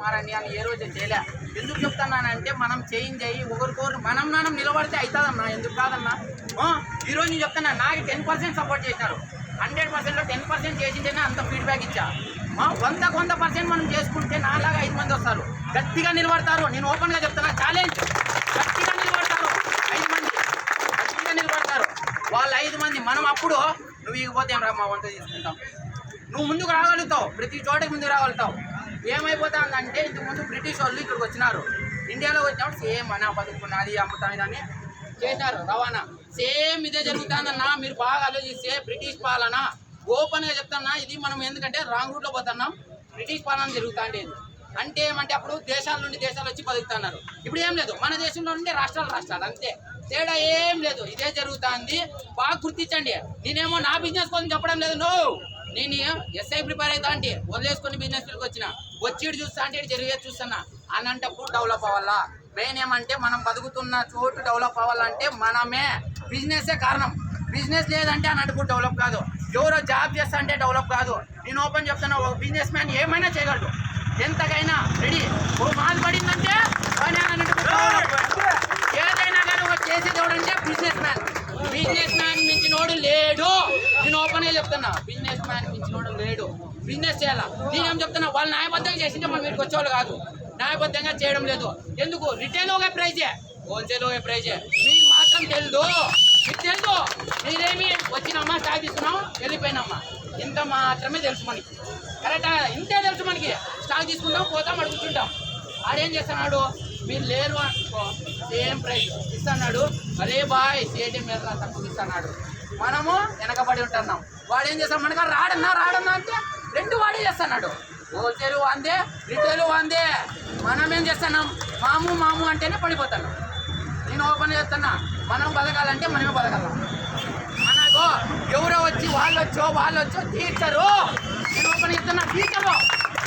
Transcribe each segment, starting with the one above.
మారండి అని ఏ రోజు చేయలే. ఎందుకు చెప్తున్నానంటే మనం చేంజ్ అయ్యి ఒకరికొకరు మనం నిలబడితే అవుతుందన్నా, ఎందుకు కాదన్నా. ఈరోజు నేను చెప్తున్నా, నాకు 10% సపోర్ట్ చేసినారు. 100%లో 10% చేసింటేనే అంత ఫీడ్బ్యాక్ ఇచ్చా. 100% మనం చేసుకుంటే నాలాగా 5 మంది వస్తారు, గట్టిగా నిలబడతారు. నేను ఓపెన్గా చెప్తున్నా, ఛాలెంజ్, గట్టిగా నిలబడతారు 5 మంది, గట్టిగా నిలబడతారు వాళ్ళు 5 మంది. మనం అప్పుడు నువ్వు ఇకపోతే ఏం రా మా వంట తీసుకుంటాం, నువ్వు ముందుకు రాగలుగుతావు, ప్రతి చోటకి ముందుకు రాగలుగుతావు. ఏమైపోతుందంటే ఇంతకుముందు బ్రిటిష్ వాళ్ళు ఇక్కడికి వచ్చినారు, ఇండియాలో వచ్చినప్పుడు సేమ్ అన్న బతుకున్నది అమ్ముతాం ఇదని చేసినారు రవాణా. సేమ్ ఇదే జరుగుతుందన్నా. మీరు బాగా ఆలోచిస్తే బ్రిటిష్ పాలన ఓపెన్గా చెప్తున్నా, ఇది మనం ఎందుకంటే రాంగ్ రూట్లో పోతున్నాం. బ్రిటిష్ పాలన జరుగుతుంది అంటే ఏమంటే అప్పుడు దేశాల నుండి దేశాలు వచ్చి బతుకుతున్నారు. ఇప్పుడు ఏం లేదు, మన దేశంలో నుండి రాష్ట్రాలు అంతే, తేడా ఏం లేదు. ఇదే జరుగుతుంది, బాగా గుర్తించండి. నేనేమో నా బిజినెస్ కోసం చెప్పడం లేదు, నేను ఎస్ఐ ప్రిపేర్ అవుతా అంటే వదిలేసుకొని బిజినెస్కి వచ్చి చూస్తా అంటే జరిగేది చూస్తున్నా అనంటప్పుడు డెవలప్ అవ్వాలా. మెయిన్ ఏమంటే మనం బతుకుతున్న చోటు డెవలప్ అవ్వాలంటే మనమే, బిజినెస్సే కారణం. బిజినెస్ లేదంటే అన్నట్టు డెవలప్ కాదు. ఎవరో జాబ్ చేస్తా అంటే డెవలప్ కాదు. నేను ఓపెన్ చెప్తున్నా, ఒక బిజినెస్ మ్యాన్ ఏమైనా చేయగలడు, ఎంతకైనా రెడీ. ఓ మాల్ పడిందంటే పని అన్నట్టు డెవలప్. ఏదైనా కానీ ఒక చేసేది ఎవడంటే బిజినెస్ మ్యాన్ మించినోడు లేడు. నేను ఓపెన్గా చెప్తున్నా, బిజినెస్ మ్యాన్ మించినోడు లేడు. బిజినెస్ చేయాలా. నేనేం చెప్తున్నా, వాళ్ళు న్యాయబద్ధంగా చేసింటే మనం వీటికి వచ్చేవాళ్ళు కాదు. న్యాయబద్ధంగా చేయడం లేదు. ఎందుకు? రిటైల్ ఒకే ప్రైజే, హోల్సేల్ ఒకే ప్రైజే. మీకు మాత్రం తెలుసు, మీకు తెలుసు. మీరేమి వచ్చినమ్మా స్టాక్ తీసుకున్నాం వెళ్ళిపోయినమ్మా, ఇంత మాత్రమే తెలుసు మనకి. కరెక్టా? ఇంతే తెలుసు మనకి. స్టాక్ తీసుకుంటాం, పోతాం, అడుగుతుంటాం. ఆడేం చేస్తున్నాడు, మీరు లేరు అనుకో సేమ్ ప్రైస్ ఇస్తున్నాడు. అరే బాయ్ సేటి మీద తక్కువ ఇస్తున్నాడు, మనము వెనకబడి ఉంటున్నాం. వాడు ఏం చేస్తాం, మనకు రాడన్నా అంటే రెండు వాడే చేస్తున్నాడు. హోల్సేల్ అందే, రిటైల్ అందే. మనం ఏం చేస్తున్నాం, మాము అంటేనే పడిపోతున్నాం. నేను ఓపెన్ చేస్తున్నా, మనం బతకాలంటే మనమే బతకాల. మనకు ఎవరో వచ్చి వాళ్ళొచ్చో తీర్చరు. నేను ఓపెన్ చేస్తున్నా, తీర్చరు.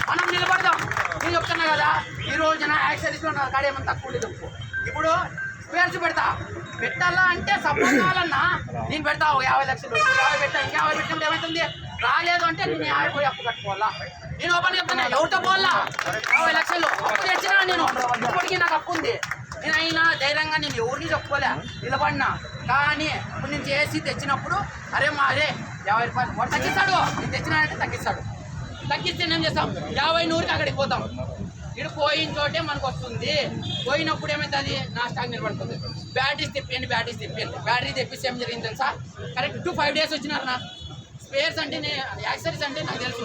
మనం నిలబడదాం. నేను చెప్తున్నా కదా, ఈ రోజున యాక్సరీస్లో నా కాడ ఏమన్నా తక్కువ లేదు. ఇప్పుడు స్పేర్స్ పెట్టాలా అంటే సపోర్ట్ కావాలన్నా నేను పెడతా 50 లక్షలు, 50 పెట్టా, ఇంకా 50 పెట్టినప్పుడు ఏమవుతుంది, రాలేదు అంటే నేను 50 పోయి అప్పు కట్టుకోవాలా. నేను ఓపెన్ చెప్తున్నా, ఎవరితో పోవాలా 50 లక్షలు అప్పు తెచ్చినా నేను, ఇప్పటికీ నాకు అప్పు ఉంది. నేను అయినా ధైర్యంగా నేను ఎవరిని చెప్పుకోలే, నిలబడినా. కానీ ఇప్పుడు నేను చేసి తెచ్చినప్పుడు అరే 50 రూపాయలు వాడు తగ్గిస్తాడు, నేను తెచ్చినానంటే తగ్గిస్తే ఏం చేస్తాం, 50, 100కి అక్కడికి పోతాం. ఇక్కడ పోయిన చోటే మనకు వస్తుంది. పోయినప్పుడు ఏమవుతుంది, నా స్టాక్ నిలబడుతుంది. బ్యాటరీస్ తెప్పియండి. బ్యాటరీ తెప్పిస్తే ఏం జరిగింది తెలుసా, కరెక్ట్ 5 days వచ్చినారు నా. స్పేర్స్ అంటే యాక్సరీస్ అంటే నాకు తెలుసు,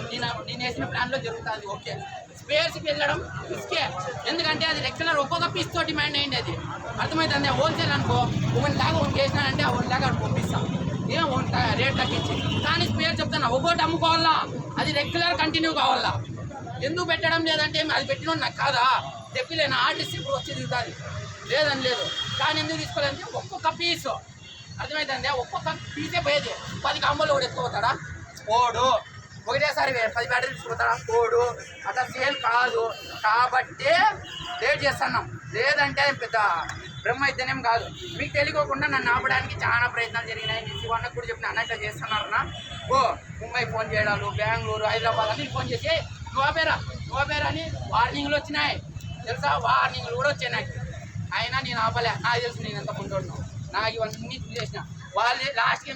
నేను వేసిన ప్లాన్లో జరుగుతుంది. ఓకే, స్పేర్స్కి వెళ్ళడం రిస్కే, ఎందుకంటే అది రెగ్యులర్ ఒక్కొక్క పీస్ తోటి డిమాండ్ అయింది. అది అర్థమవుతుంది. హోల్సేల్ అనుకో, 1 లాగా 1 చేసినానంటే ఆ 1 లాగా పంపిస్తాం, రేట్ తగ్గించి. కానీ స్పేర్ చెప్తాను, ఒక్కోటి అమ్ముకోవాలా, అది రెగ్యులర్ కంటిన్యూ కావాలా. ఎందుకు పెట్టడం లేదంటే అది పెట్టిన నాకు కాదా, తెప్పిలేను ఆర్టిస్ట్ ఇప్పుడు వచ్చి దిగుతుంది, లేదని లేదు. కానీ ఎందుకు తీసుకోలేదంటే ఒక్కొక్క పీసు, అర్థమవుతుంది, ఒక్కొక్క పీసే పోయేది. 10 కాంబోలు కూడా ఎత్తుకుపోతాడా పోడు, ఒకటేసారి 10 బ్యాటరీలు తీసుకుపోతాడా పోడు. అట్లా సేల్ కాదు కాబట్టి లేట్ చేస్తున్నాం. లేదంటే పెద్ద బ్రహ్మ అయితేనేం కాదు. మీకు తెలియకోకుండా నన్ను ఆపడానికి చాలా ప్రయత్నాలు జరిగినాయి. నేను శివన్నకు కూడా చెప్పిన, అన్న ఇట్లా చేస్తున్నారన్నా, ముంబై ఫోన్ చేయడాలు, బెంగళూరు, హైదరాబాద్ అన్ని ఫోన్ చేసి నువ్వేరా అని వార్నింగ్లు వచ్చినాయి తెలుసా, వార్నింగ్లు కూడా వచ్చాయి నాకు. అయినా నేను ఆపలే, నాకు తెలుసు నేను ఎంత ముందు నాకు ఇవన్నీ చేసిన. వాళ్ళు లాస్ట్కి